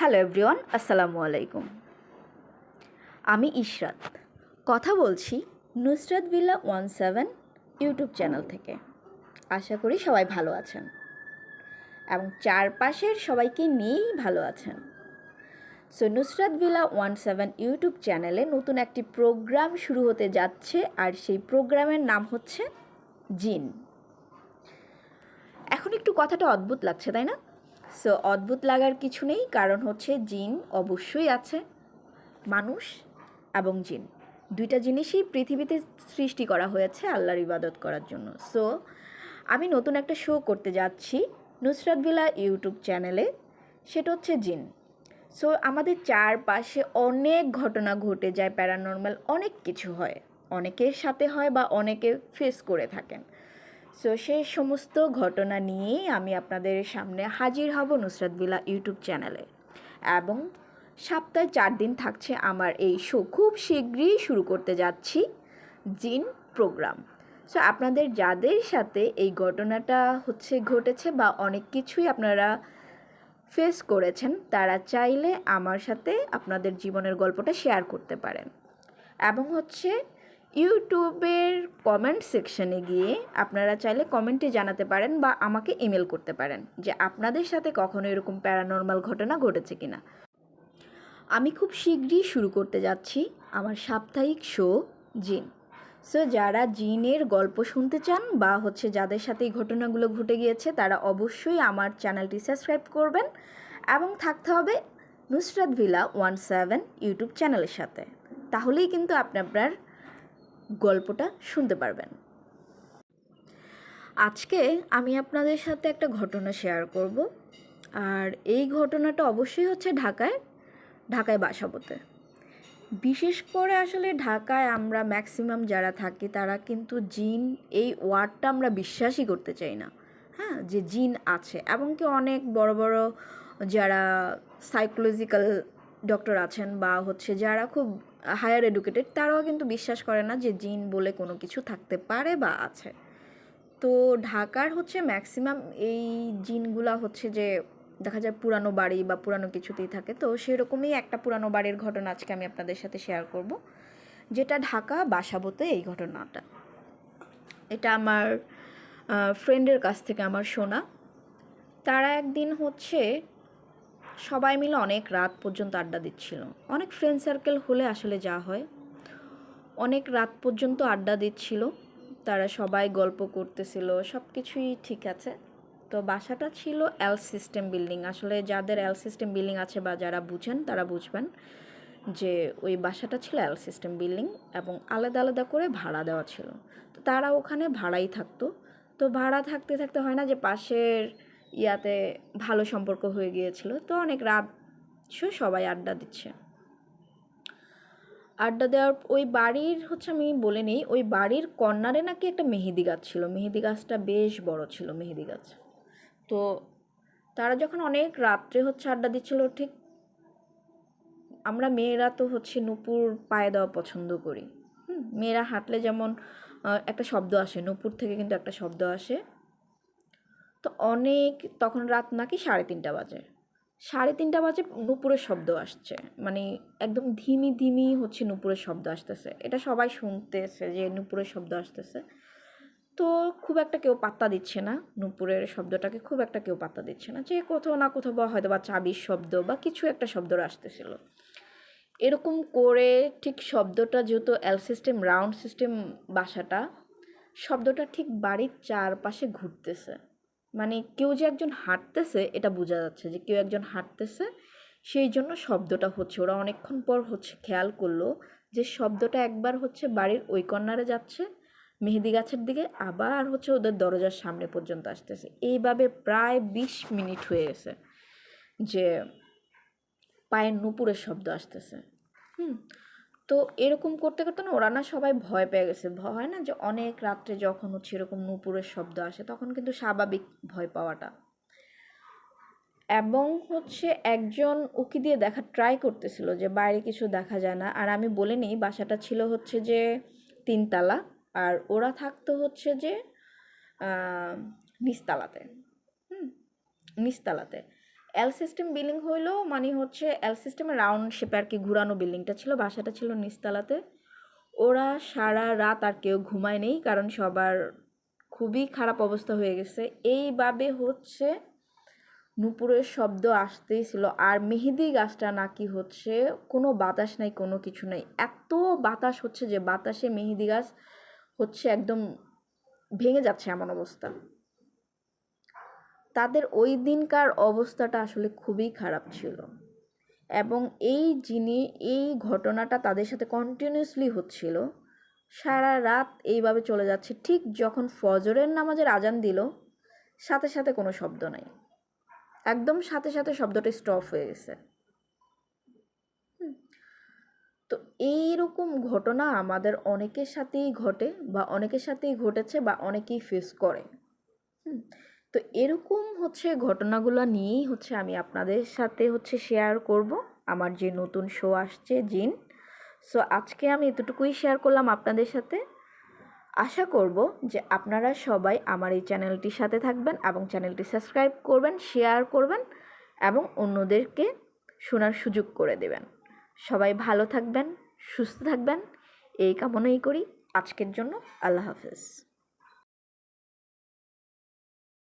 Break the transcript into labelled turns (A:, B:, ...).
A: Hello everyone, আসসালামু আলাইকুম। আমি ইশরাত কথা বলছি নুসরাত ভিলা 17 ইউটিউব চ্যানেল থেকে। আশা করি সবাই ভালো আছেন এবং চারপাশের সবাইকে নিয়েই ভালো আছেন। সো নুসরাত ভিলা 17 ইউটিউব চ্যানেলে নতুন একটি প্রোগ্রাম শুরু হতে যাচ্ছে, আর সেই প্রোগ্রামের নাম হচ্ছে জিন। এখন একটু কথাটা অদ্ভুত লাগছে, তাই না? সো অদ্ভুত লাগার কিছু নেই, কারণ হচ্ছে জিন অবশ্যই আছে। মানুষ এবং জিন দুইটা জিনিসই পৃথিবীতে সৃষ্টি করা হয়েছে আল্লাহর ইবাদত করার জন্য। সো আমি নতুন একটা শো করতে যাচ্ছি নুসরাত ভিলা ইউটিউব চ্যানেলে, সেটা হচ্ছে জিন। সো আমাদের চারপাশে অনেক ঘটনা ঘটে যায়, প্যারানর্মাল অনেক কিছু হয়, অনেকের সাথে হয় বা অনেকে ফেস করে থাকেন। সো সেই সমস্ত ঘটনা নিয়েই আমি আপনাদের সামনে হাজির হব নুসরাত ভিলা ইউটিউব চ্যানেলে, এবং সপ্তাহে 4 দিন থাকছে আমার এই শো। খুব শীঘ্রই শুরু করতে যাচ্ছি জিন প্রোগ্রাম। সো আপনাদের যাদের সাথে এই ঘটনাটা ঘটেছে বা অনেক কিছুই আপনারা ফেস করেছেন, তারা চাইলে আমার সাথে আপনাদের জীবনের গল্পটা শেয়ার করতে পারেন। এবং ইউটিউবের কমেন্ট সেকশনে গিয়ে আপনারা চাইলে কমেন্টে জানাতে পারেন বা আমাকে ইমেল করতে পারেন যে আপনাদের সাথে কখনো এরকম প্যারানর্মাল ঘটনা ঘটেছে কিনা। আমি খুব শীঘ্রই শুরু করতে যাচ্ছি আমার সাপ্তাহিক শো জিন। সো যারা জিনের গল্প শুনতে চান বা যাদের সাথে এই ঘটনাগুলো ঘটে গিয়েছে, তারা অবশ্যই আমার চ্যানেলটি সাবস্ক্রাইব করবেন এবং থাকতে হবে নুসরাত ভিলা 17 ইউটিউব চ্যানেলের সাথে। তাহলেই কিন্তু আপনি আপনার গল্পটা শুনতে পারবেন। আজকে আমি আপনাদের সাথে একটা ঘটনা শেয়ার করব, আর এই ঘটনাটা অবশ্যই ঢাকায় বাসাবোতে। বিশেষ করে ঢাকায় আমরা ম্যাক্সিমাম যারা থাকি তারা কিন্তু জিন এই ওয়ার্ডটা আমরা বিশ্বাসই করতে চাই না। হ্যাঁ, যে জিন আছে, এবং কি অনেক বড় বড় যারা সাইকোলজিক্যাল ডক্টর আছেন বা যারা খুব হায়ার এডুকেটেড, তারাও কিন্তু বিশ্বাস করে না যে জিন বলে কোনো কিছু থাকতে পারে বা আছে। তো ঢাকার ম্যাক্সিমাম এই জিনগুলা যে দেখা যায় পুরানো বাড়ি বা পুরানো কিছুতেই থাকে। তো সেরকমই একটা পুরানো বাড়ির ঘটনা আজকে আমি আপনাদের সাথে শেয়ার করব, যেটা ঢাকা বাসাবোতে এই ঘটনাটা। এটা আমার ফ্রেন্ডের কাছ থেকে আমার শোনা। তারা একদিন সবাই মিলে অনেক রাত পর্যন্ত আড্ডা দিচ্ছিল। অনেক ফ্রেন্ড সার্কেল হলে যা হয়, অনেক রাত পর্যন্ত আড্ডা দিচ্ছিল। তারা সবাই গল্প করতেছিল, সব কিছুই ঠিক আছে। তো বাসাটা ছিল এল সিস্টেম বিল্ডিং। যাদের এল সিস্টেম বিল্ডিং আছে বা যারা বুঝেন তারা বুঝবেন যে ওই বাসাটা ছিল এল সিস্টেম বিল্ডিং এবং আলাদা আলাদা করে ভাড়া দেওয়া ছিল। তো তারা ওখানে ভাড়াই থাকতো। তো ভাড়া থাকতে থাকতে হয় না যে পাশের ইয়াতে ভালো সম্পর্ক হয়ে গিয়েছিল। তো অনেক রাত সবাই আড্ডা দিচ্ছে। আড্ডা দেওয়ার ওই বাড়ির আমি বলে নেই, ওই বাড়ির কর্নারে নাকি একটা মেহেদি গাছ ছিল। মেহেদি গাছটা বেশ বড় ছিল, মেহেদি গাছ। তো তারা যখন অনেক রাত্রে আড্ডা দিচ্ছিল, ঠিক আমরা মেয়েরা তো নূপুর পায়ে দেওয়া পছন্দ করি। মেয়েরা হাঁটলে যেমন একটা শব্দ আসে, নূপুর থেকে কিন্তু একটা শব্দ আসে। তো তখন রাত নাকি 3:30 বাজে। 3:30 বাজে নূপুরের শব্দ আসছে, মানে একদম ধিমি ধিমি নূপুরের শব্দ আসতেছে। এটা সবাই শুনতেছে যে নূপুরের শব্দ আসতেছে। তো খুব একটা কেউ পাত্তা দিচ্ছে না, নূপুরের শব্দটাকে খুব একটা কেউ পাত্তা দিচ্ছে না, যে কোথাও না কোথাও বা হয়তো বা চাবির শব্দ বা কিছু একটা শব্দ আসতেছিল। এরকম করে ঠিক শব্দটা, যেহেতু এল সিস্টেম রাউন্ড সিস্টেম বাসাটা, শব্দটা ঠিক বাড়ির চারপাশে ঘুরতেছে। মানে কেউ যে একজন হাঁটতেছে এটা বোঝা যাচ্ছে যে কেউ একজন হাঁটতেছে, সেই জন্য শব্দটা ওরা অনেকক্ষণ পর খেয়াল করলো যে শব্দটা একবার বাড়ির ওই কর্নারে যাচ্ছে মেহেদি গাছের দিকে, আবার ওদের দরজার সামনে পর্যন্ত আসতেছে। এইভাবে প্রায় 20 মিনিট হয়ে গেছে যে পায়ের নূপুরের শব্দ আসতেছে। তো এরকম করতে করতে না ওরা সবাই ভয় পেয়ে গেছে। ভয় হয় না যে অনেক রাত্রে যখন এরকম নূপুরের শব্দ আসে, তখন কিন্তু স্বাভাবিক ভয় পাওয়াটা। এবং একজন উকি দিয়ে দেখার ট্রাই করতেছিল যে বাইরে কিছু দেখা যায় না। আর আমি বলে নিই, বাসাটা ছিল যে 3 তলা, আর ওরা থাকতো যে নিচতলাতে। নিচতলাতে এল সিস্টেম বিল্ডিং হইলো মানে হচ্ছে এল সিস্টেমের রাউন্ড শেপে আর কি ঘুরানো বিল্ডিংটা ছিল, বাসাটা ছিল নিচতলাতে। ওরা সারা রাত আর কেউ ঘুমায় নেই, কারণ সবার খুবই খারাপ অবস্থা হয়ে গেছে। এইভাবে হচ্ছে নুপুরের শব্দ আসতেই ছিল। আর মেহেদি গাছটা নাকি হচ্ছে কোনো বাতাস নাই, কোনো কিছু নাই, এত বাতাস হচ্ছে যে বাতাসে মেহেদি গাছ হচ্ছে একদম ভেঙে যাচ্ছে এমন অবস্থা। তাদের ওই দিনকার অবস্থাটা আসলে খুবই খারাপ ছিল। এবং এই ঘটনাটা তাদের সাথে কন্টিনিউয়াসলি হচ্ছিল, সারা রাত এইভাবে চলে যাচ্ছে। ঠিক যখন ফজরের নামাজের আজান দিল, সাথে সাথে কোনো শব্দ নাই, একদম সাথে সাথে শব্দটা স্টপ হয়ে গেছে। তো এইরকম ঘটনা আমাদের অনেকের সাথেই ঘটে, বা অনেকের সাথেই ঘটেছে, বা অনেকেই ফেস করে। তো এরকম হচ্ছে ঘটনাগুলো নিয়েই হচ্ছে আমি আপনাদের সাথে হচ্ছে শেয়ার করব আমার যে নতুন শো আসছে জিন। সো আজকে আমি এতটুকুই শেয়ার করলাম আপনাদের সাথে। আশা করব যে আপনারা সবাই আমার এই চ্যানেলটির সাথে থাকবেন এবং চ্যানেলটি সাবস্ক্রাইব করবেন, শেয়ার করবেন এবং অন্যদেরকে শোনার সুযোগ করে দেবেন। সবাই ভালো থাকবেন, সুস্থ থাকবেন, এই কামনাই করি। আজকের জন্য আল্লাহ হাফেজ।